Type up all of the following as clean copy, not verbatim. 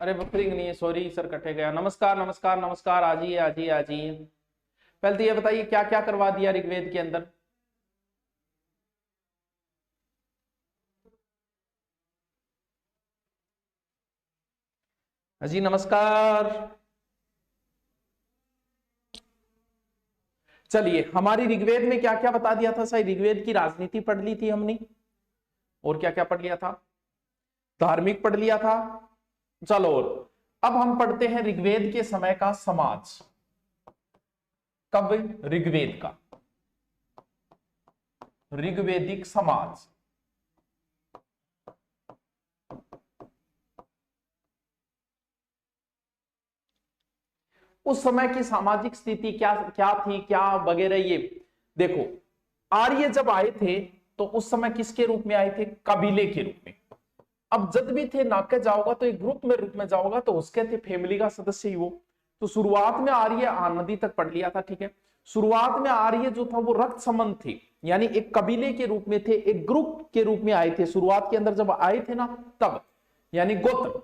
अरे बफरिंग नहीं है, सॉरी सर, कटे गया। नमस्कार नमस्कार नमस्कार, आजिए आजिए आजिए। पहले तो ये बताइए क्या क्या करवा दिया ऋग्वेद के अंदर। जी नमस्कार। चलिए, हमारी ऋग्वेद में क्या क्या बता दिया था सर? ऋग्वेद की राजनीति पढ़ ली थी हमने, और क्या क्या पढ़ लिया था? धार्मिक पढ़ लिया था। चलो, और अब हम पढ़ते हैं ऋग्वेद के समय का समाज। कब? ऋग्वेद का ऋग्वेदिक समाज। उस समय की सामाजिक स्थिति क्या क्या थी, क्या वगैरह, ये देखो। आर्य जब आए थे तो उस समय किसके रूप में आए थे? कबीले के रूप में। अब जब भी थे ना के जाओगा तो एक ग्रुप में रूप में जाओगा तो उसके थे फैमिली का सदस्य ही वो। तो शुरुआत में आर्य नदी तक पढ़ लिया था, ठीक है। शुरुआत में आर्य जो था वो रक्त संबंध थे, यानी एक कबीले के रूप में थे, एक ग्रुप के रूप में आए थे शुरुआत के अंदर जब आए थे ना, तब, यानी गोत्र।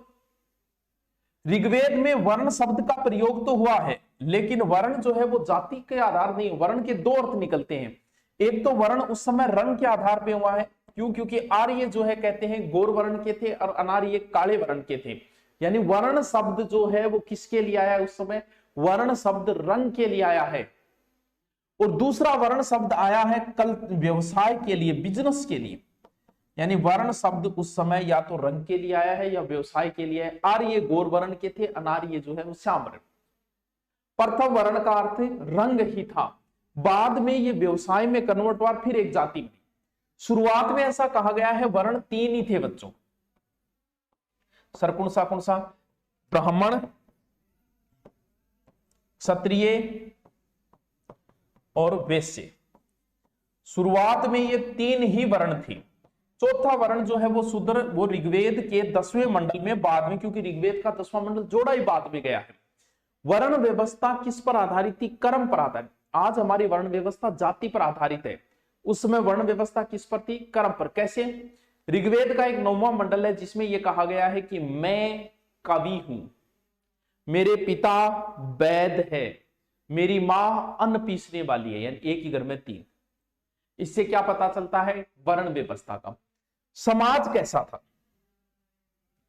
ऋग्वेद में वर्ण शब्द का प्रयोग तो हुआ है, लेकिन वर्ण जो है वो जाति के आधार नहीं। वर्ण के दो अर्थ निकलते हैं। एक तो वर्ण उस समय रंग के आधार पे हुआ है, क्यों? क्योंकि आर्य जो है कहते हैं गोर वर्ण के थे और अनार्य काले वर्ण के थे। यानी वर्ण शब्द जो है वो किसके लिए आया है उस समय? वर्ण शब्द रंग के लिए आया है। और दूसरा वर्ण शब्द आया है कल व्यवसाय के लिए, बिजनेस के लिए। यानी वर्ण शब्द उस समय या तो रंग के लिए आया है या व्यवसाय के लिए है। आर्य गोर वर्ण के थे, अनार्य जो है वो श्याम वर्ण। प्रथम वर्ण का अर्थ रंग ही था, बाद में ये व्यवसाय में कन्वर्ट हुआ, फिर एक जाति बनी। शुरुआत में ऐसा कहा गया है वर्ण तीन ही थे बच्चों। सर कौन सा कौन सा? ब्राह्मण, क्षत्रिय और वैश्य। शुरुआत में ये तीन ही वर्ण थी। चौथा वर्ण जो है वो शूद्र, वो ऋग्वेद के 10वें मंडल में बाद में, क्योंकि ऋग्वेद का 10वां मंडल जोड़ा ही बाद में गया है। वर्ण व्यवस्था किस पर आधारित थी? कर्म पर आधारित। आज हमारी वर्ण व्यवस्था जाति पर आधारित है, उस समय वर्ण व्यवस्था किस पर थी? कर्म पर। कैसे? ऋग्वेद का एक 9वां मंडल है जिसमें यह कहा गया है कि मैं कवि हूं, मेरे पिता वैद्य है, मेरी मां अन्न पीसने वाली है, यानी एक ही घर में तीन। इससे क्या पता चलता है? वर्ण व्यवस्था का। समाज कैसा था?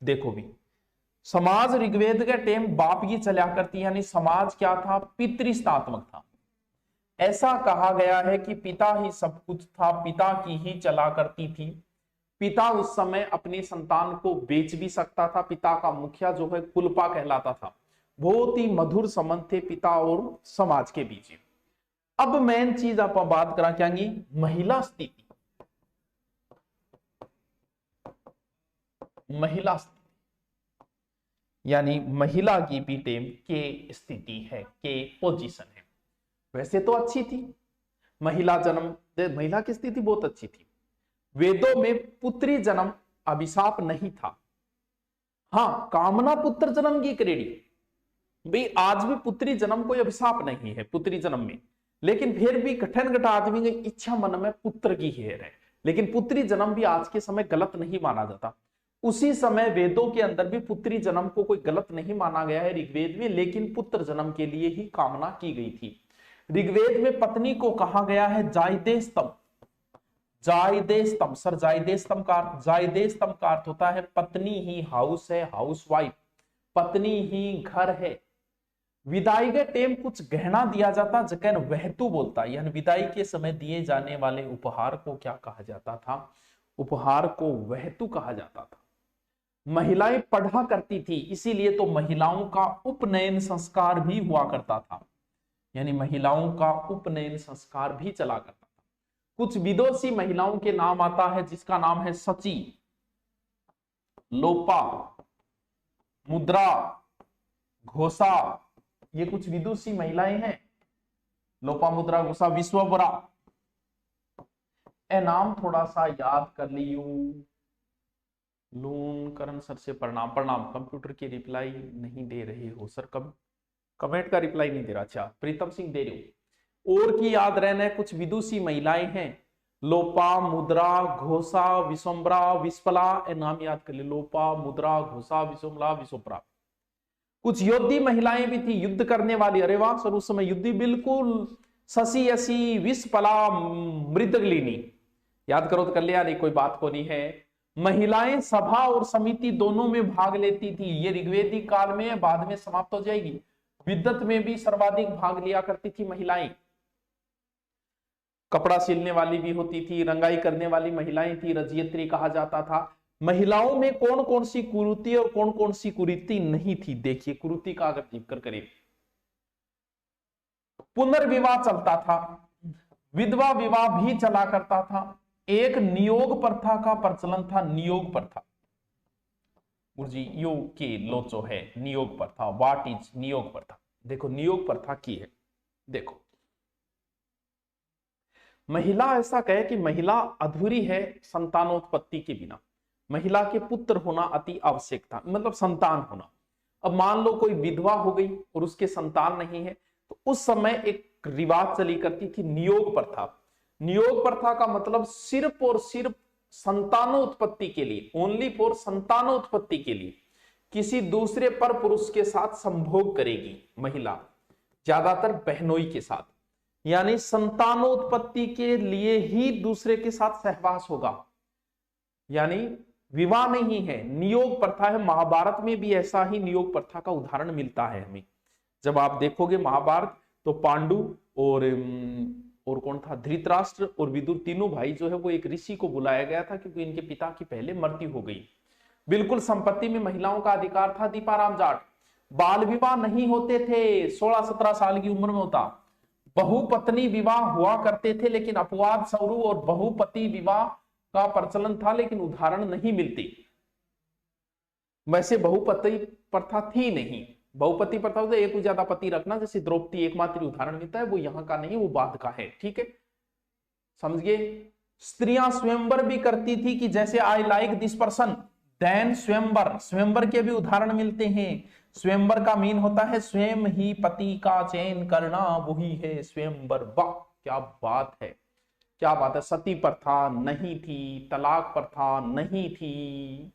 देखो भी, समाज ऋग्वेद के टाइम बाप की चला करती, यानी समाज क्या था? पितृस्तात्मक था। ऐसा कहा गया है कि पिता ही सब कुछ था, पिता की ही चला करती थी। पिता उस समय अपनी संतान को बेच भी सकता था। पिता का मुखिया जो है कुलपा कहलाता था। बहुत ही मधुर संबंध थे पिता और समाज के बीच। अब मेन चीज आप बात करा क्या? महिला स्थिति। महिला स्थिति यानी महिला की भी टेम के स्थिति है, के पोजीशन है। वैसे तो अच्छी थी महिला जन्म, महिला की स्थिति बहुत अच्छी थी। वेदों में पुत्री जन्म अभिशाप नहीं था। हाँ, कामना पुत्र जन्म की क्रेडिट भाई, आज भी पुत्री जन्म कोई अभिशाप नहीं है पुत्री जन्म में, लेकिन फिर भी कठिन घटा आदमी की इच्छा मन में पुत्र की ही है। लेकिन पुत्री जन्म भी आज के समय गलत नहीं माना जाता। उसी समय वेदों के अंदर भी पुत्री जन्म को कोई गलत नहीं माना गया है ऋग्वेद में, लेकिन पुत्र जन्म के लिए ही कामना की गई थी। ऋग्वेद में पत्नी को कहा गया है जायदेस्तम। जायदेस्तम, सर जायदेस्तम का अर्थ, जायदेस्तम का अर्थ होता है पत्नी ही हाउस है, हाउस वाइफ, पत्नी ही घर है। विदाई के टाइम कुछ गहना दिया जाता, जगह वहतु बोलता, यानी विदाई के समय दिए जाने वाले उपहार को क्या कहा जाता था? उपहार को वहतु कहा जाता था। महिलाएं पढ़ा करती थी, इसीलिए तो महिलाओं का उपनयन संस्कार भी हुआ करता था, यानी महिलाओं का उपनयन संस्कार भी चला करता था। कुछ विदुषी महिलाओं के नाम आता है जिसका नाम है सची, लोपा, मुद्रा, घोषा। ये कुछ विदुषी महिलाएं हैं। लोपा, मुद्रा, घोषा, विश्वबरा। ए नाम थोड़ा सा याद कर लियो। लून करण सर से प्रणाम। प्रणाम। कंप्यूटर की रिप्लाई नहीं दे रहे हो सर? कब कमेंट का रिप्लाई नहीं दे रहा? अच्छा, प्रीतम सिंह दे रहे हो। और की याद रहना है, कुछ विदुषी महिलाएं हैं, लोपा, मुद्रा, घोषा, विश्वम्बरा, विस्पला। ए नाम याद कर ले, लोपा, मुद्रा, घोषा, विश्वम्बरा, विश्वप्रा। कुछ योद्धी महिलाएं भी थी, युद्ध करने वाली। अरे वाह सर, उस समय युद्धी बिल्कुल शशि यसी विषपला मृदगलिनी, याद करो तो कल्याणी, कोई बात को नहीं है। महिलाएं सभा और समिति दोनों में भाग लेती थी। ये ऋग्वेदी काल में, बाद में समाप्त हो जाएगी। विद्वत में भी सर्वाधिक भाग लिया करती थी महिलाएं। कपड़ा सिलने वाली भी होती थी, रंगाई करने वाली महिलाएं थी, रजयत्री कहा जाता था। महिलाओं में कौन कौन सी कुरीति और कौन कौन सी कुरीति नहीं थी, देखिए कुरीति का अगर जिक्र करें, पुनर्विवाह चलता था, विधवा विवाह भी चला करता था, एक नियोग प्रथा का प्रचलन था। नियोग प्रथा गुरुजी यो के लोचो है, नियोग प्रथा, व्हाट इज नियोग प्रथा? देखो नियोग प्रथा की है, देखो महिला ऐसा कहे कि महिला अधूरी है संतानोत्पत्ति के बिना, महिला के पुत्र होना अति आवश्यक था, मतलब संतान होना। अब मान लो कोई विधवा हो गई और उसके संतान नहीं है, तो उस समय एक रिवाज चली करती थी नियोग प्रथा। नियोग प्रथा का मतलब सिर्फ और सिर्फ संतानोत्पत्ति के लिए, ओनली फॉर संतानोत्पत्ति के लिए किसी दूसरे पर पुरुष के साथ संभोग करेगी महिला, ज्यादातर बहनोई के साथ, यानी संतानोत्पत्ति के लिए ही दूसरे के साथ सहवास होगा, यानी विवाह नहीं है, नियोग प्रथा है। महाभारत में भी ऐसा ही नियोग प्रथा का उदाहरण मिलता है हमें। जब आप देखोगे महाभारत, तो पांडु और कौन था, धृतराष्ट्र और विदुर, तीनों भाई जो है वो एक ऋषि को बुलाया गया था, क्योंकि इनके पिता की पहले मृत्यु हो गई। बिल्कुल संपत्ति में महिलाओं का अधिकार था। दीपाराम जाट, बाल विवाह नहीं होते थे, 16-17 साल की उम्र में होता। बहुपत्नी विवाह हुआ करते थे, लेकिन अपवाद स्वरूप और बहुपति विवाह का प्रचलन था, लेकिन उदाहरण नहीं मिलती। वैसे बहुपति प्रथा थी नहीं। बहुपति प्रथा होता है एक से ज्यादा पति रखना, जैसे द्रौपदी एकमात्र उदाहरण मिलता है, वो यहाँ का नहीं, वो बाद का है। ठीक है, समझिए। स्त्रियां स्वयंवर भी करती थी, कि जैसे I like this person, then स्वयंवर। स्वयंवर के भी उदाहरण मिलते हैं। स्वयंवर का मीन होता है स्वयं ही पति का चयन करना, वही है स्वयंवर। वाह क्या बात है, क्या बात है। सती प्रथा नहीं थी, तलाक प्रथा नहीं थी,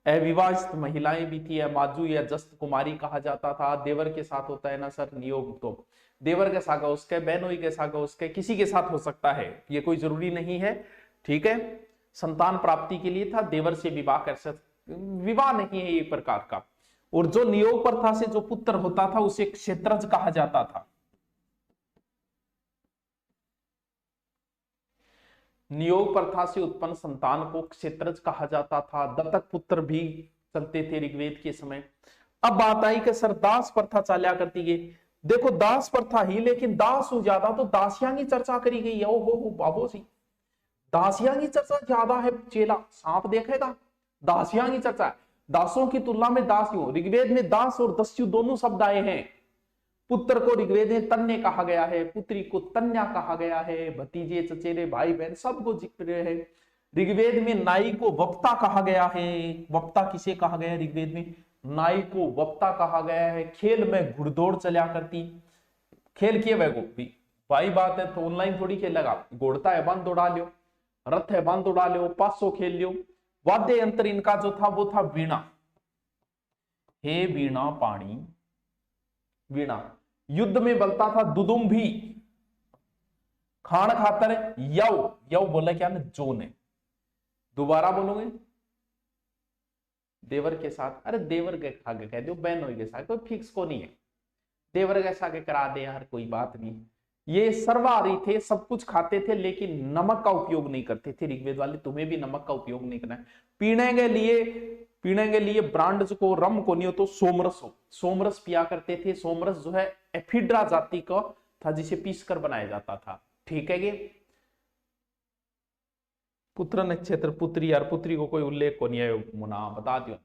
अविवाहित महिलाएं भी थी, माजू या जस्त कुमारी कहा जाता था। देवर के साथ होता है ना सर नियोग, तो देवर के साथ उसके, बहनोई के साथ उसके, किसी के साथ हो सकता है, ये कोई जरूरी नहीं है। ठीक है, संतान प्राप्ति के लिए था, देवर से विवाह कर सकते, विवाह नहीं है ये प्रकार का। और जो नियोग प्रथा से जो पुत्र होता था उसे क्षेत्रज कहा जाता था। नियोग प्रथा से उत्पन्न संतान को क्षेत्रज कहा जाता था। दत्तक पुत्र भी चलते थे ऋग्वेद के समय। अब बात आई कि सर दास प्रथा चला करती है। देखो दास प्रथा ही, लेकिन दास हो ज्यादा तो दासियां की चर्चा करी गई है। हो बाबू जी, दासियां की चर्चा ज्यादा है। चेला सांप देखेगा, दासियां की चर्चा, दासों की तुलना में दासियों। ऋग्वेद में दास और दस्यु दोनों शब्द आए हैं। पुत्र को ऋग्वेद में तन्य कहा गया है, पुत्री को तन्या कहा गया है, भतीजे चचेरे भाई बहन सबको जिक्र है। ऋग्वेद में नाई को वक्ता कहा गया है। वक्ता किसे कहा गया है ऋग्वेद में? नाई को वक्ता कहा गया है। खेल में घुड़दौड़ चला करती, खेल किए वह भी भाई बात है, तो ऑनलाइन थोड़ी खेलेगा। घोड़ता है बांध दौड़ा लियो, रथ है बांध दौड़ा लियो, 500 खेल लियो। वाद्य यंत्र इनका जो था वो था वीणा। हे वीणा पाणी, वीणा। युद्ध में बलता था दुदुम्भी। खान खातर यव, यव बोला क्या ना, जो ने। दोबारा बोलोगे देवर के साथ, अरे देवर के आगे कह दो, बहनों के साथ, कोई फिक्स को नहीं है। देवर के आगे करा दे यार, कोई बात नहीं। ये सर्वाहारी थे, सब कुछ खाते थे, लेकिन नमक का उपयोग नहीं करते थे। ऋग्वेद वाले, तुम्हें भी नमक का उपयोग नहीं करना है। पीने के लिए ब्रांड को, रम को नहीं हो तो सोमरस हो, सोमरस पिया करते थे। सोमरस जो है एफिड्रा जाति का था, जिसे पीसकर बनाया जाता था। ठीक है, ये पुत्र नक्षत्र पुत्री, यार पुत्री को कोई उल्लेख को नहीं है, मुना बता दियो।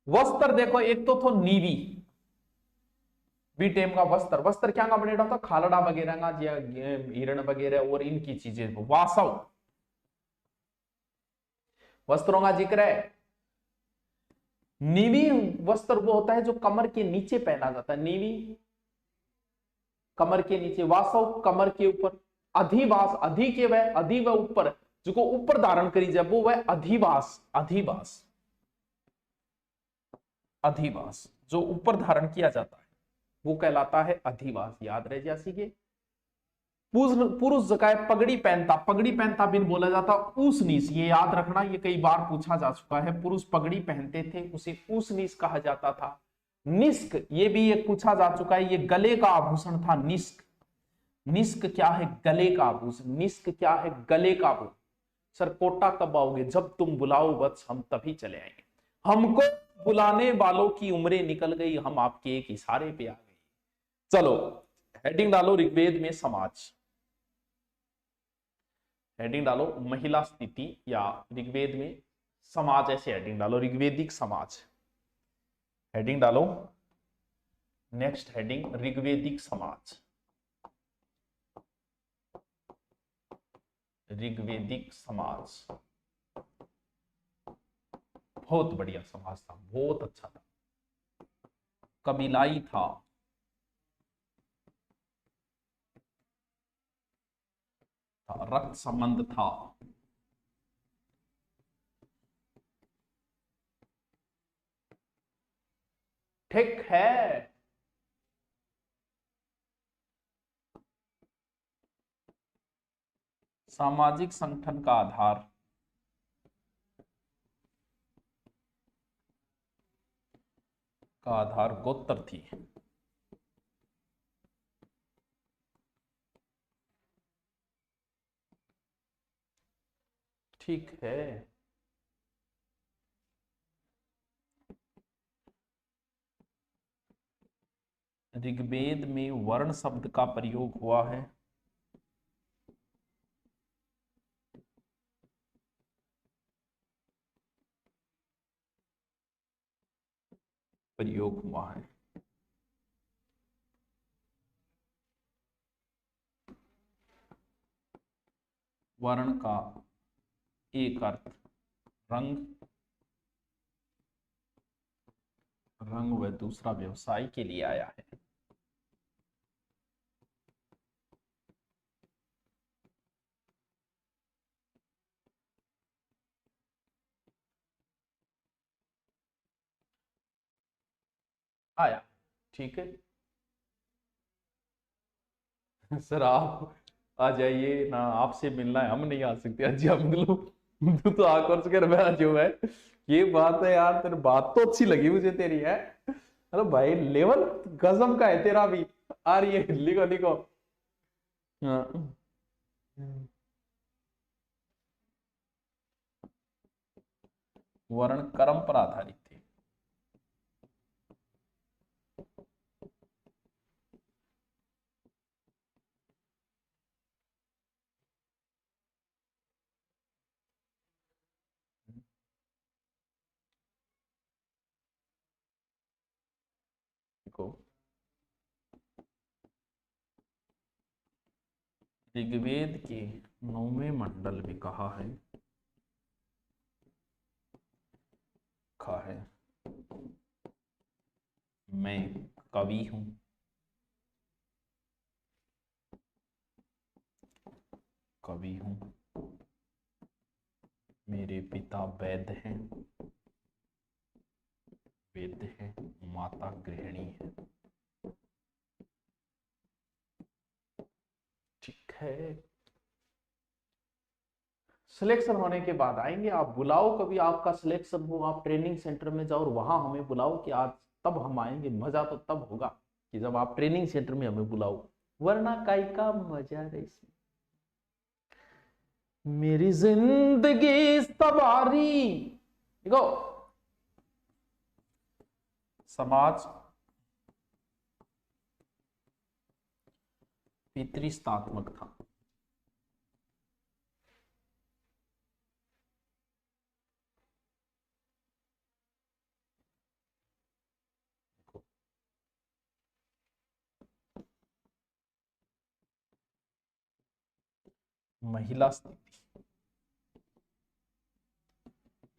वस्त्र देखो, एक तो नीवी, बी टेम का वस्त्र। वस्त्र क्या का बनेगा था? खालड़ा वगैरह का, हिरण वगैरह और इनकी चीजें। वासव, वस्त्रों का जिक्र है। नीवी वस्त्र वो होता है जो कमर के नीचे पहना जाता है। नीवी कमर के नीचे, वासव कमर के ऊपर। अधिवास, अधि के वह, अधि व ऊपर, जो को ऊपर धारण करी जाए वो वह अधिवास। अधिवास, अधिवास जो ऊपर धारण किया जाता है वो कहलाता है अधिवास। याद रह जा सीखे। पुरुष जकाय पगड़ी पहनता बिन बोला जाता ऊस नीस। ये याद रखना, ये कई बार पूछा जा चुका है। पुरुष पगड़ी पहनते थे, उसे ऊस नीस कहा जाता था। निष्क, ये भी एक पूछा जा चुका है, ये गले का आभूषण था निष्क। निष्क क्या है? गले का आभूषण। निष्क क्या है? गले का आभूषण। सर कोटा कब आओगे? जब तुम बुलाओ वत्स, हम तभी चले आएंगे। हमको बुलाने वालों की उम्रें निकल गई, हम आपके एक इशारे पे आ गए। चलो हेडिंग डालो ऋग्वेद में समाज। हेडिंग डालो महिला स्थिति या ऋग्वेद में समाज, ऐसे हेडिंग डालो ऋग्वेदिक समाज। हेडिंग डालो नेक्स्ट हेडिंग ऋग्वेदिक समाज। ऋग्वेदिक समाज बहुत बढ़िया समाज था, बहुत अच्छा था। कबीलाई था, रक्त संबंध था, ठीक है। सामाजिक संगठन का आधार गोत्र थी। ठीक है। ऋग्वेद में वर्ण शब्द का प्रयोग हुआ है। प्रयोग हुआ है। वर्ण का एक अर्थ रंग, रंग व दूसरा व्यवसाय के लिए आया है। आया, ठीक है। सर आप आ जाइए ना, आपसे मिलना है, हम नहीं आ सकते। अजी हम लोग तू तो आकर के रहा जो है। ये बात है यार, तेरी बात तो अच्छी लगी मुझे तेरी है। अरे भाई लेवल गजब का है तेरा भी। आ रही है, लिखो लिखो। हाँ। वर्ण कर्म पर आधारित थे। देखो ऋग्वेद के 9वें मंडल में कहा है, मैं कवि हूं, कवि हूं, मेरे पिता वैद्य हैं, वैद्य हैं, माता गृहिणी है। ठीक है। सिलेक्शन होने के बाद आएंगे, आप बुलाओ कभी, आपका सिलेक्शन हो, आप ट्रेनिंग सेंटर में जाओ और वहां हमें बुलाओ कि आज, तब हम आएंगे। मजा तो तब होगा कि जब आप ट्रेनिंग सेंटर में हमें बुलाओ, वरना काई का मजा रहे इसमें। मेरी जिंदगी सवारी। देखो समाज पितृस्तात्मक था। महिला स्थिति,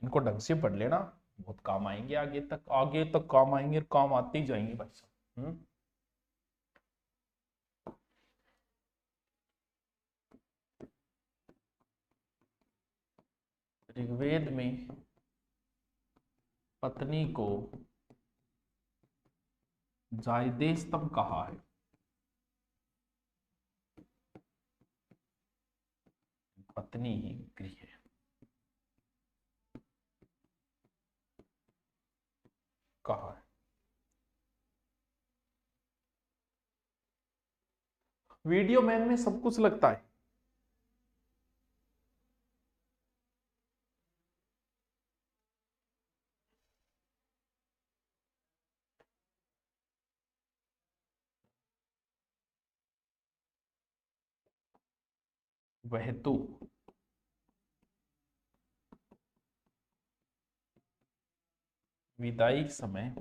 इनको ढंग से पढ़ लेना, बहुत काम आएंगे आगे तक, आगे तक काम आएंगे, काम आते ही जाएंगे भाई साहब। ऋग्वेद में पत्नी को जायदेस्तम कहा है? पत्नी गृह कहा है? वीडियो मैन में सब कुछ लगता है। वह तो विदाई समय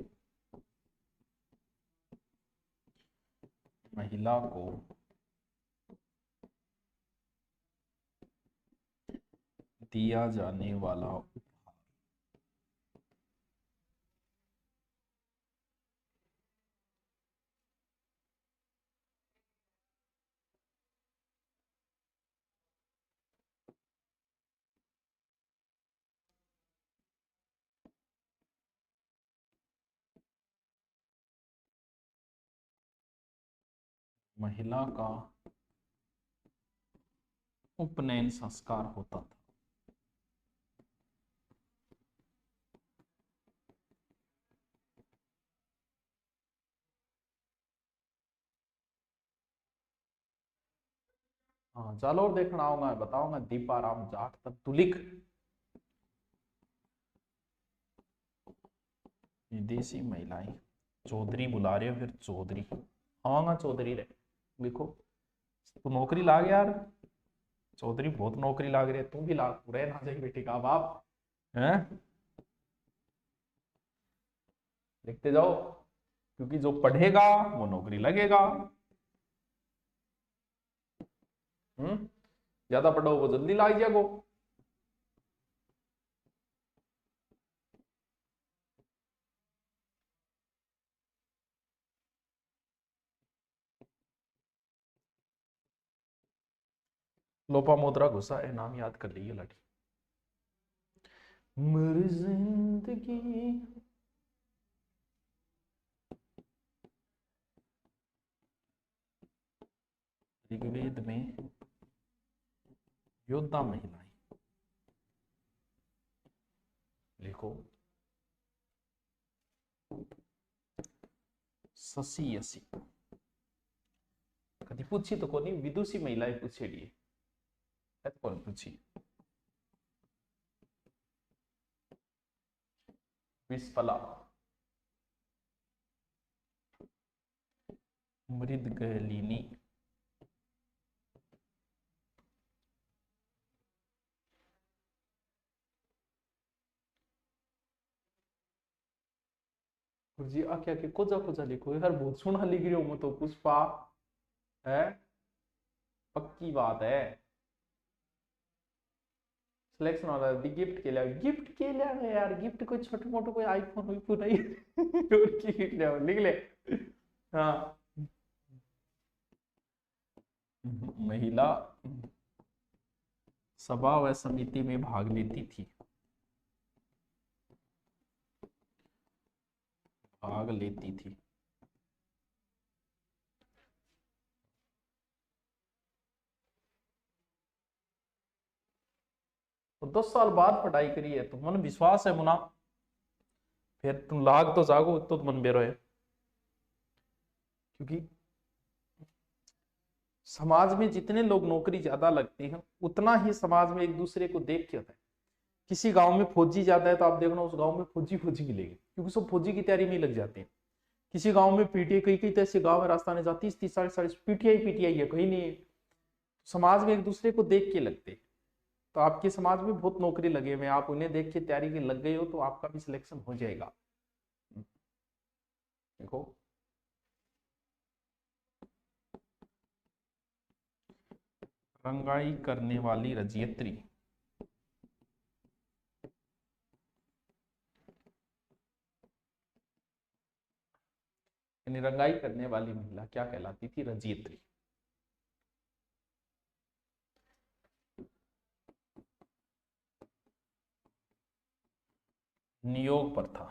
महिला को दिया जाने वाला महिला का उपनयन संस्कार होता था। हाँ जालोर देखना आऊंगा, बताऊंगा। दीपाराम जाट तक तू लिख। विदेशी महिलाएं, चौधरी बुला रहे हो, फिर चौधरी आवांगा, चौधरी रे लिखो। तू नौकरी लाग यार, चौधरी बहुत नौकरी लाग रही है, तू भी लाग, तू रह ना जाए बेटी का बाप है। लिखते जाओ, क्योंकि जो पढ़ेगा वो नौकरी लगेगा। ज्यादा पढ़ो वो जल्दी लाग जाएगो। लोपा मोद्रा घुसा है, नाम याद कर लीजिए लड़की। मेरी जिंदगी ऋग्वेद में योद्धा महिलाएं लिखो। शशि यसी कभी पूछी तो कोनी, विदुषी महिलाएं पूछेड़ी है, कौन पूछी? विस्फला, मृदगलिनी, जी आ क्या के कोजा कोजा लिखो यार, बहुत सोना लिख रही हो तो पुष्पा है, पक्की बात है। सिलेक्शन हो रहा है, गिफ्ट के लिए, गिफ्ट के लिए यार, गिफ्ट कोई छोटे मोटे कोई आईफोन वाईफोन नहीं और की गिफ्ट ले लिख ले। हाँ, महिला सभा व समिति में भाग लेती थी, भाग लेती थी। तो 10 साल बाद पढ़ाई करी है, तो मन विश्वास है मुना, फिर तुम लाग तो जागो तो मन बेरो है। क्योंकि समाज में जितने लोग नौकरी ज्यादा लगते हैं, उतना ही समाज में एक दूसरे को देख के होता है। किसी गांव में फौजी ज्यादा है तो आप देखना उस गांव में फौजी फौजी मिलेगी, क्योंकि सब फौजी की तैयारी में लग जाते हैं। किसी गांव में पीटीआई, कई कई तो ऐसे गांव में राजस्थान में 30-30 40-40 पीटीआई पीटीआई है, कहीं नहीं है। समाज में एक दूसरे को देख के लगते हैं। तो आपके समाज में बहुत नौकरी लगे हुए, आप उन्हें देख के तैयारी के लग गए हो तो आपका भी सिलेक्शन हो जाएगा। देखो, रंगाई करने वाली रजयत्री, यानी रंगाई करने वाली महिला क्या कहलाती थी? रजयत्री। नियोग प्रथा,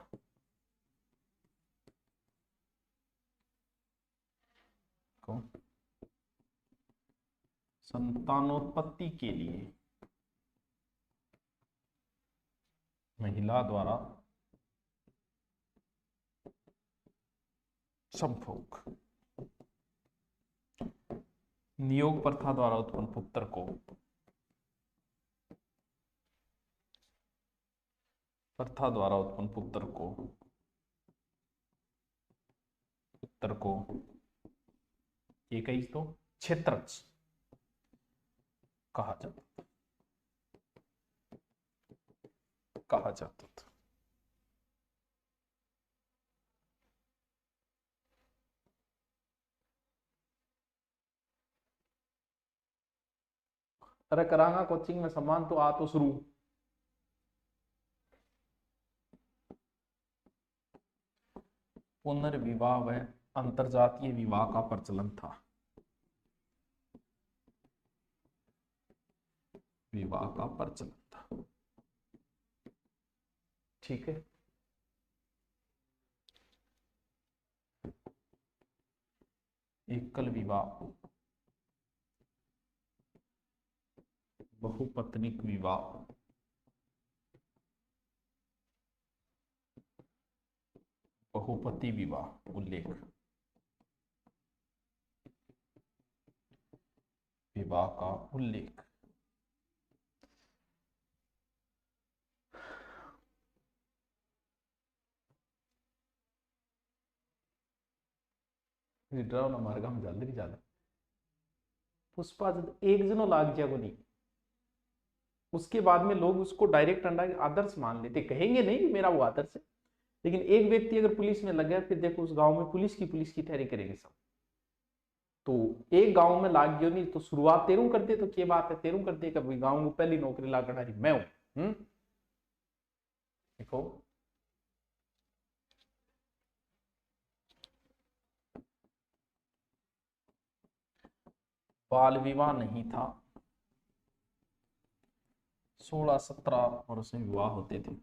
देखो, संतानोत्पत्ति के लिए महिला द्वारा संभोग, नियोग प्रथा द्वारा उत्पन्न पुत्र को ये कही तो क्षेत्रज कहा जाता था। अरे करांगा कोचिंग में सम्मान तो आ तो शुरू। पुनर्विवाह व अंतरजातीय विवाह का प्रचलन था। ठीक है। एकल विवाह, बहुपत्निक विवाह, बहुपति विवाह उल्लेख, विवाह का उल्लेख। हमारे गांव जल्दी भी ज्यादा पुष्पा एक जनो लाग जा को नहीं, उसके बाद में लोग उसको डायरेक्ट आदर्श मान लेते, कहेंगे नहीं कि मेरा वो आदर्श है, लेकिन एक व्यक्ति अगर पुलिस में लग गया फिर देखो उस गांव में पुलिस की ठहरी करेंगे सब। तो एक गांव में लाग गयो नहीं तो शुरुआत तेरू कर दे तो क्या बात है, तेरू कर दे कभी गांव में पहली नौकरी ला कर मैं हूं। देखो बाल विवाह नहीं था, 16-17 वर्ष में विवाह होते थे।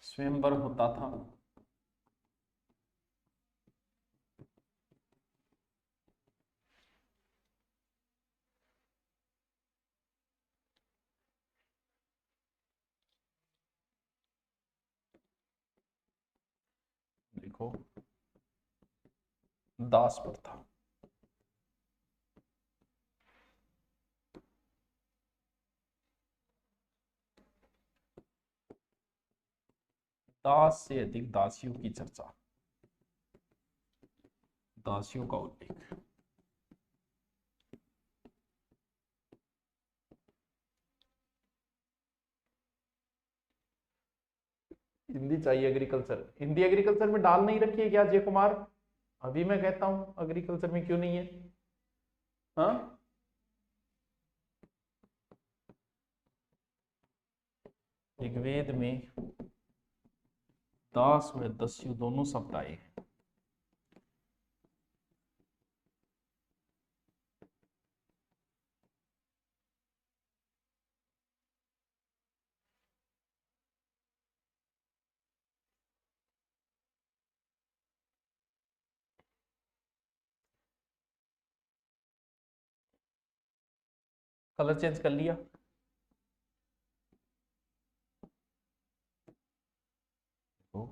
स्वयंवर होता था, देखो दास प्रथा, दास से अधिक दासियों की चर्चा, दासियों का उल्लेख। हिंदी चाहिए एग्रीकल्चर, हिंदी एग्रीकल्चर में डाल नहीं रखी है क्या जय कुमार? अभी मैं कहता हूं एग्रीकल्चर में क्यों नहीं है? हाँ ऋग्वेद में दास व दस्यु दोनों शब्द आए हैं। कलर चेंज कर लिया। तो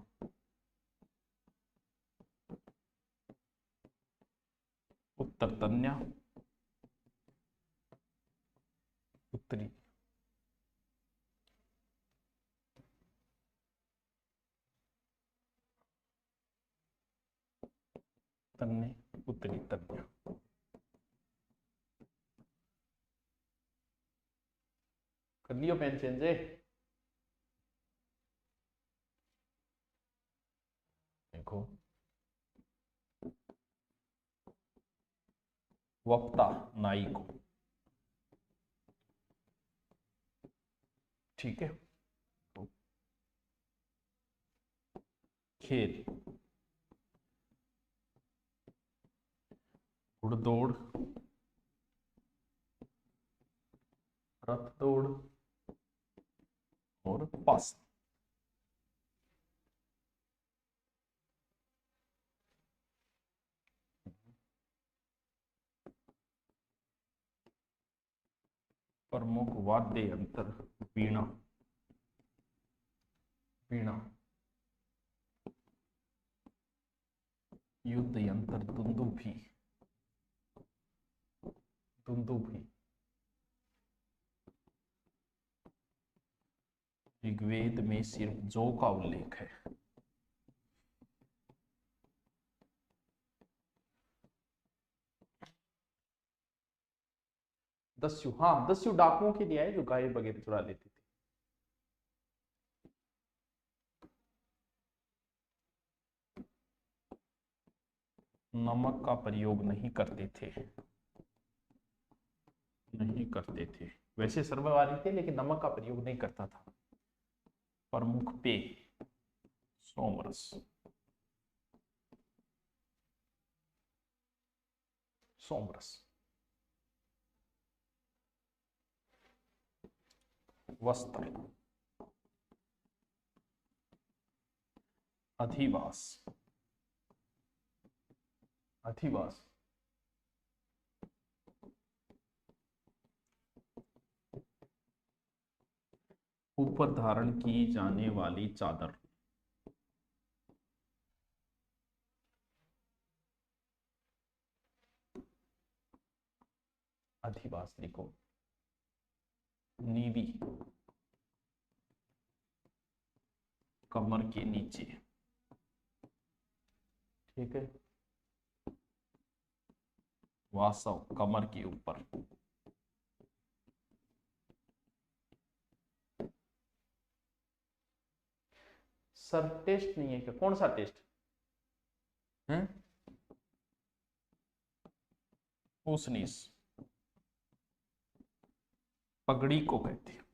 उत्तर तन्या, उत्तरी तन्ने, उत्तरी तन्या। कर लियो पेन चेंज है। देखो वक्ता नाई को, ठीक है। तो खेल घुड़दौड़, रथ दौड़ और पास। प्रमुख वाद्य यंत्र वीणा, वीणा। युद्ध यंत्र दुंदुभी, दुंदुभी। ऋग्वेद में सिर्फ जौ का उल्लेख है। दस्यु, हाँ दस्यु डाकुओं के लिए है जो गाय वगैरह चुरा लेते थे। नमक का प्रयोग नहीं करते थे, नहीं करते थे। वैसे सर्वव्यापी थे लेकिन नमक का प्रयोग नहीं करता था। प्रमुख पेय सोमरस, सोमरस। वस्त्र, अधिवास, अधिवास। ऊपर धारण की जाने वाली चादर, अधिवास लिखो। नीवी, कमर के नीचे, ठीक है। वासव, कमर के ऊपर। सर टेस्ट नहीं है क्या? कौन सा टेस्ट है? पूछनीस, पगड़ी को कहते हैं,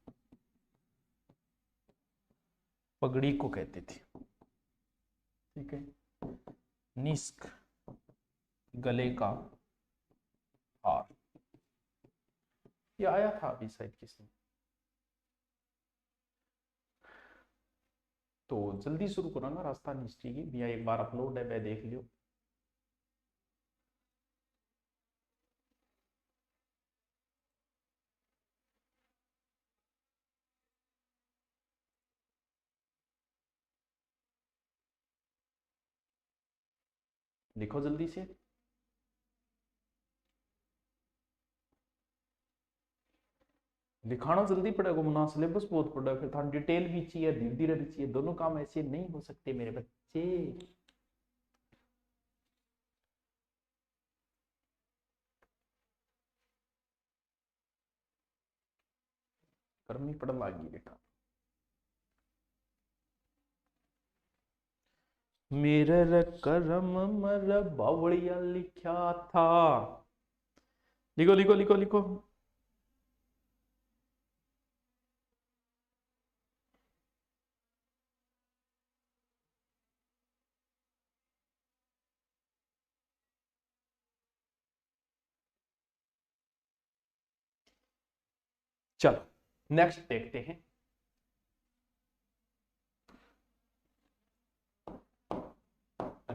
पगड़ी को कहते थे, ठीक है। निष्क, गले का हार। ये आया था अभी शायद किसी। तो जल्दी शुरू करो ना राजस्थान हिस्ट्री की भैया, एक बार अपलोड है, मैं देख लियो। लिखो जल्दी से। लिखाना जल्दी पड़ेगा मुना, सिलेबस बहुत पड़ा है, फिर था डिटेल भी चाहिए, धीरे धीरे भी चाहिए, दोनों काम ऐसे नहीं हो सकते मेरे बच्चे। गर्मी पड़ लगी बेटा। मेरे करम मर बावड़िया लिखा था। लिखो लिखो लिखो लिखो। चलो नेक्स्ट देखते हैं।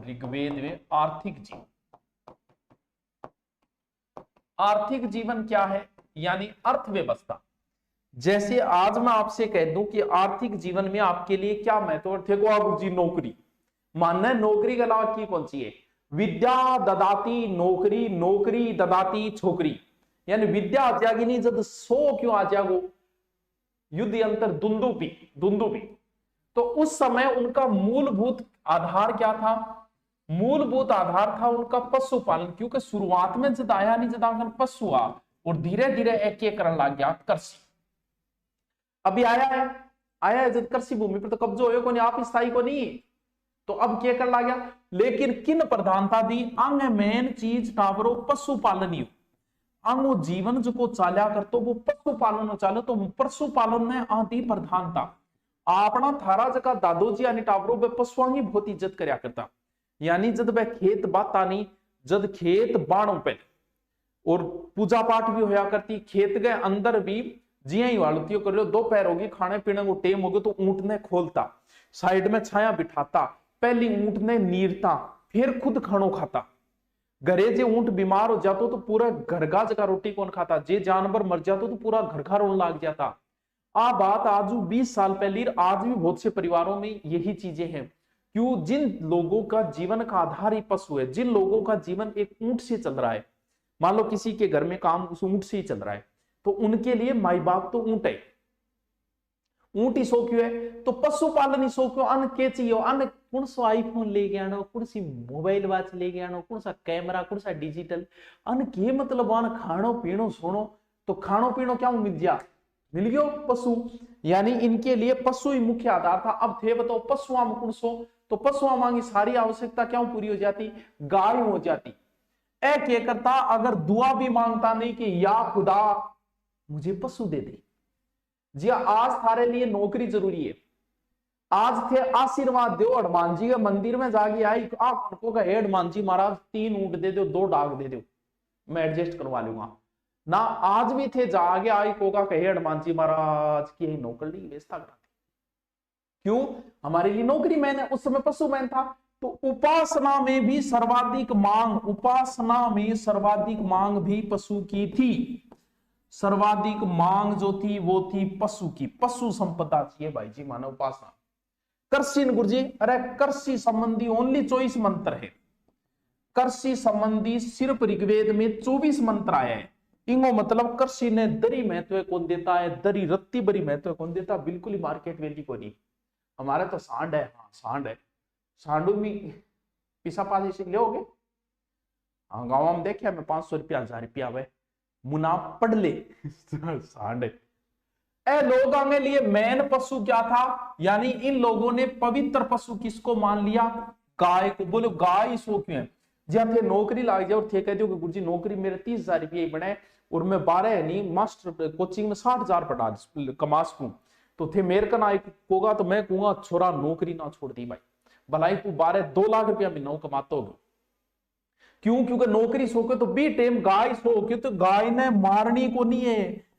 ऋग्वेद में आर्थिक जीवन, आर्थिक जीवन क्या है? यानी अर्थव्यवस्था। जैसे आज मैं आपसे कह दूं कि आर्थिक जीवन में आपके लिए क्या महत्व है, देखो आप जी नौकरी मानना है, नौकरी के अलावा की कौन सी है? विद्या ददाती नौकरी, नौकरी ददाती छोकरी। यानी विद्या आ जाएगी नहीं जब सो क्यों आ जाएगो, युद्ध यंत्र दुंदुभी, दुंदुभी। तो उस समय उनका मूलभूत आधार क्या था? मूलभूत आधार था उनका पशुपालन, क्योंकि शुरुआत में जब आया नहीं जब आंगन पशु आ और धीरे धीरे एक एक करने लग गया कृषि। अभी आया है जब कृषि भूमि पर तो कब्जा हो को नहीं, आप स्थायी को नहीं, तो अब क्या कर लग गया। लेकिन किन प्रधानता दी? अंग मेन चीज टावरो पशुपालन ही अंग जीवन जो को चाल्या कर तो वो पशुपालन चाले, तो पशुपालन में आदि प्रधानता। अपना थारा जगह दादोजी यानी टावरो वे पशुओं की बहुत इज्जत करया करता। यानी जब वह खेत बाता नहीं, जब खेत बाणों पे और पूजा पाठ भी होया करती। खेत के अंदर भी जिया ही वालतियों कर रहे हो, दोपहर होगी, खाने पीने को टेम हो गया तो ऊंट ने खोलता, साइड में छाया बिठाता, पहली ऊंट ने नीरता, फिर खुद खानो खाता। घरे जे ऊंट बीमार हो जातो तो पूरा घर का जगह रोटी कौन खाता, जे जानवर मर जातो तो पूरा घर का रोन लाग जाता। आ बात आज 20 साल पहले, आज भी बहुत से परिवारों में यही चीजें हैं। क्यों? जिन लोगों का जीवन का आधार ही पशु है, जिन लोगों का जीवन एक ऊंट से चल रहा है, मान लो किसी के घर में काम उस ऊंट से ही चल रहा है, तो उनके लिए माई बाप तो ऊंट है। ऊंट ही सो क्यों है? तो पशुपालन ही सो क्यों? अन्न के चाहिए, अन्न कौन सा आईफोन ले गया नो, कौन सी मोबाइल वॉच ले गया नो, कौन सा कैमरा, कौन सा डिजिटल, अन्न के मतलब अन्न खानो पीनो सोनो, तो खानो पीनो क्या मिल गया? मिल गयो पशु। यानी इनके लिए पशु ही मुख्य आधार था। अब थे बताओ पशुआ में कौन सो, तो पशुआ मांगी सारी आवश्यकता क्या पूरी हो जाती? गाय हो जाती। ए क्या करता? अगर दुआ भी मांगता नहीं कि या खुदा मुझे पशु दे दे। जी आज थारे लिए नौकरी जरूरी है, आज थे आशीर्वाद दो, हनुमान जी के मंदिर में जाके आई आप उनको कहे हनुमान जी महाराज 3 ऊंट दे दो, 2 डाक दे दो, मैं एडजस्ट करवा लूंगा ना। आज भी थे जागे आई कोगा कहे हनुमान जी महाराज की नौकरी व्यवस्था कराती। क्यों? हमारे लिए नौकरी मैन है, उस समय पशु मैन था। तो उपासना में भी सर्वाधिक मांग, उपासना में सर्वाधिक मांग भी पशु की थी। सर्वाधिक मांग जो थी वो थी पशु की। पशु संपदा चाहिए भाई जी मानव उपासना। कृषि गुरु जी, अरे कृषि संबंधी ओनली 24 मंत्र है। कृषि संबंधी सिर्फ ऋग्वेद में 24 मंत्र आया है। इंगो मतलब कृषि ने दरी महत्व कौन देता है, दरी रत्ती बरी महत्व कौन देता, बिल्कुल ही मार्केट वैल्यू को नहीं। हमारे तो सांड है, हाँ सांड है, सांडू में पिसा पासी से लोगे। हाँ गाँव में देखे मैं 500 रुपया 1000 रुपया वे मुना पढ़ ले सांड है। ए लोगों के लिए मैन पशु क्या था? यानी इन लोगों ने पवित्र पशु किसको मान लिया? गाय को। बोलो गाय सो क्यों है? जब थे नौकरी लाग जाओ और थे कह दो कि गुरुजी नौकरी मेरे 30,000 रुपये बनाए और मैं 12 नहीं मास्टर कोचिंग में 60,000 पढ़ा कमास को, तो थे मेरे का ना होगा तो मैं कहूंगा छोरा नौकरी ना छोड़ दी भाई, भलाई तू 2 लाख रुपया महीना कमाता होगा। क्यों? क्योंकि नौकरी सो के तो बी टाइम गाय सो के, तो गाय ने मारनी को नहीं है,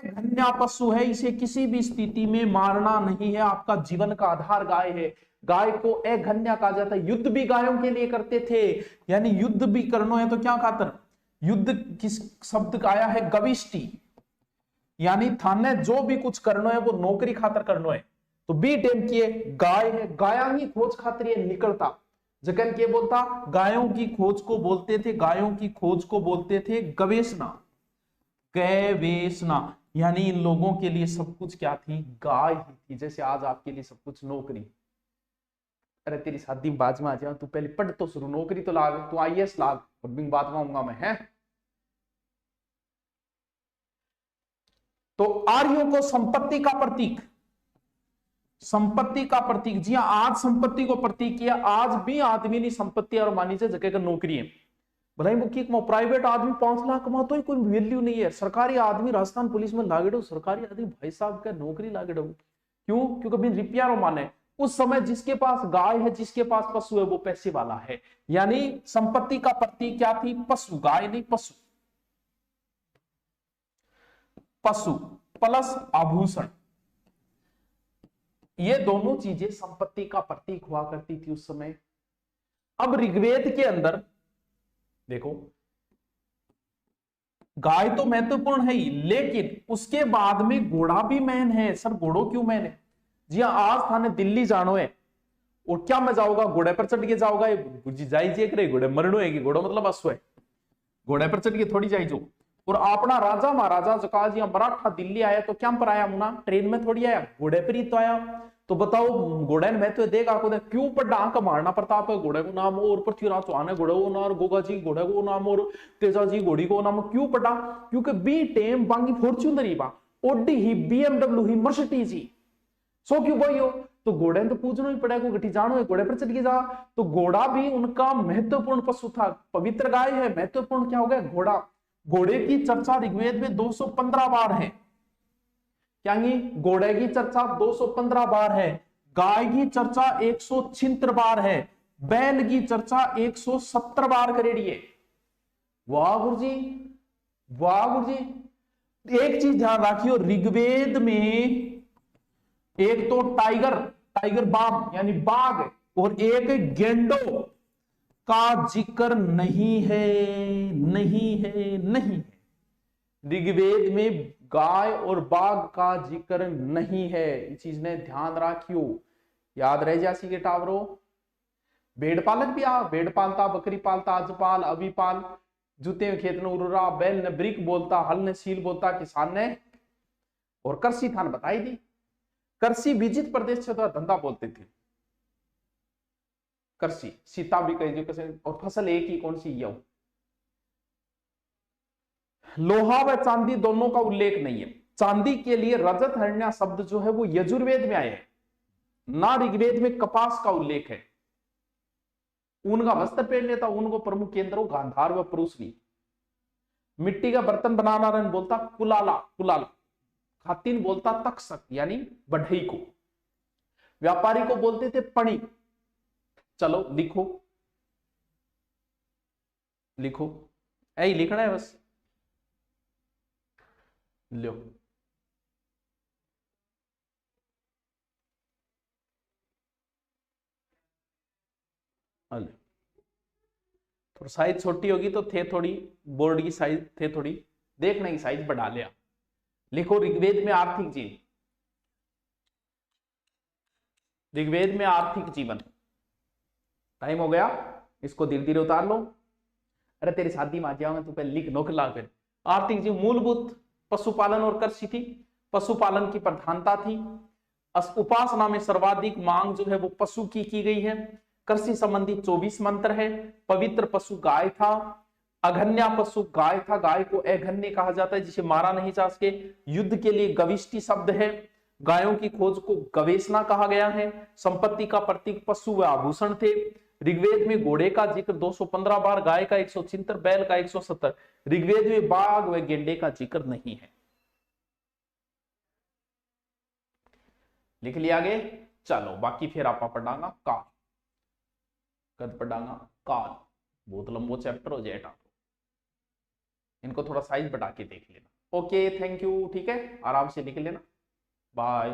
घन्या पशु है, इसे किसी भी स्थिति में मारना नहीं है। आपका जीवन का आधार गाय है। गाय को घन्या कहा जाता है। युद्ध भी गायों के लिए करते थे, यानी युद्ध भी करना है तो क्या खातर? युद्ध किस शब्द का आया है? गविष्टि, यानी थाने जो भी कुछ करना है वो नौकरी खातर करना है। तो बी टेम किए गाय है, गायांगी खोज खातिर ये निकलता। जगन के बोलता गायों की खोज को बोलते थे, गायों की खोज को बोलते थे गवेषणा, गवेषणा। यानी इन लोगों के लिए सब कुछ क्या थी? गाय ही थी। जैसे आज आपके लिए सब कुछ नौकरी। अरे तेरी शादी बाज में आ जाओ, तू पहले पढ़ तो शुरू, नौकरी तो लाग, तू आईएएस लाग, और बिंग बात मांगूंगा मैं है। तो आर्यों को संपत्ति का प्रतीक, संपत्ति का प्रतीक, जी आज संपत्ति को प्रतीक किया। आज भी आदमी ने संपत्ति और मानी से जगह का नौकरी है। भलाई मुख्य प्राइवेट आदमी 5 लाख कमाता ही कोई वैल्यू नहीं है। सरकारी आदमी राजस्थान पुलिस में लागेडो, सरकारी आदमी भाई साहब का नौकरी लागेडो। क्यों? क्योंकि बिन रुपया माने। उस समय जिसके पास गाय है, जिसके पास पशु है, वो पैसे वाला है। यानी संपत्ति का प्रतीक क्या थी? पशु, गाय नहीं पशु। पशु प्लस आभूषण, ये दोनों चीजें संपत्ति का प्रतीक हुआ करती थी उस समय। अब ऋग्वेद के अंदर देखो, गाय तो महत्वपूर्ण है ही, लेकिन उसके बाद में घोड़ा भी मैन है। सर घोड़ो क्यों मैन है? जी हाँ, आज थाने दिल्ली जानो है और क्या मैं जाऊंगा? घोड़े पर चढ़ के जाऊंगा? जाइए करे घोड़े मरनो है कि घोड़ो मतलब अश्व है, घोड़े पर चढ़ के थोड़ी जाई जो। और अपना राजा महाराजा जका जी मराठा दिल्ली आया तो क्या पर आया? मुना ट्रेन में थोड़ी आया, घोड़े पर ही तो आया। तो बताओ घोड़े में तो देगा को क्यों पड़ा का मारना प्रताप है? घोड़े को नाम और पृथ्वीराज चौहान है घोड़े को नाम, गोगा जी घोड़े को नाम और तेजा जी घोड़ी को नाम क्यों पड़ा? क्योंकि बी टेम बांगी फॉर्च्यूनर ही बा, ओडी ही, बीएमडब्ल्यू ही, मर्सिडीज ही, सो क्यों भाई हो? तो घोड़े तो पूछना ही पड़ेगा, गठी जानो है घोड़े पर चढ़ के जा। तो घोड़ा भी उनका महत्वपूर्ण पशु था। पवित्र गाय है, महत्वपूर्ण क्या हो गया? घोड़ा। घोड़े की चर्चा ऋग्वेद में 215 बार है। क्या घोड़े की चर्चा 215 बार है, गाय की चर्चा 176 बार है, बैल की चर्चा 170 बार करेड़ी है। वाह गुरु जी, वाह गुरु जी। एक चीज ध्यान रखियो, ऋग्वेद में एक तो टाइगर, टाइगर बाम यानी बाघ, और एक गेंडो का जिक्र नहीं है, नहीं है, नहीं है। ऋग्वेद में गाय और बाघ का जिक्र नहीं है, इस चीज ने ध्यान रखियो, याद रह जासी के टावरो। भेड़ पालक भी आ, भेड़ पालता, बकरी पालता, अजपाल, अभिपाल, जूते में खेत ने उरुरा, बैल ने ब्रिक बोलता, हल ने सील बोलता, किसान ने और कृषि थान बताई दी। कृषि विजित प्रदेश से तो धंधा बोलते थे, कृषि सीता भी कही जो, और फसल एक ही कौन सी यह। लोहा व चांदी दोनों का उल्लेख नहीं है। चांदी के लिए रजत हरण्या शब्द जो है वो यजुर्वेद में आए हैं, ना ऋग्वेद में कपास का उल्लेख है। ऊन का वस्त्र पहन लेता, ऊन को प्रमुख केंद्रों गांधार व पुरुषनी। मिट्टी का बर्तन बनाना रन बोलता कुलाला, कुलाला। खातिन बोलता तक्षक यानी बढ़ई को। व्यापारी को बोलते थे पणी। चलो लिखो, लिखो, यही लिखना है बस, लो। थोड़ा साइज छोटी होगी तो थे थोड़ी, बोर्ड की साइज थे थोड़ी, देखने की साइज बढ़ा लिया। लिखो ऋग्वेद में आर्थिक जीवन, ऋग्वेद में आर्थिक जीवन। टाइम हो गया, इसको धीरे धीरे उतार लो। अरे तेरी शादी में आ जाऊंगा, तू पहले लिख नौकला। फिर आर्थिक जीवन मूलभूत पशुपालन और कृषि थी, पशुपालन की प्रधानता थी। उपासना में सर्वाधिक मांग जो है वो पशु की गई है। कृषि संबंधी 24 मंत्र है। पवित्र पशु गाय था, अघन्या पशु गाय था, गाय को अघन्य कहा जाता है जिसे मारा नहीं जा सके। युद्ध के लिए गविष्टि शब्द है। गायों की खोज को गवेषणा कहा गया है। संपत्ति का प्रतीक पशु व आभूषण थे। ऋग्वेद में घोड़े का जिक्र 215 बार, गाय का 176, बैल का 170। ऋग्वेद में बाघ व गेंडे का जिक्र नहीं है। लिख लिया आगे। चलो बाकी फिर आप पढ़ांगा काल, कद पढ़ांगा काल, बहुत लंबो चैप्टर हो जाएगा। इनको थोड़ा साइज बढ़ा के देख लेना। ओके थैंक यू, ठीक है, आराम से लिख लेना। बाय।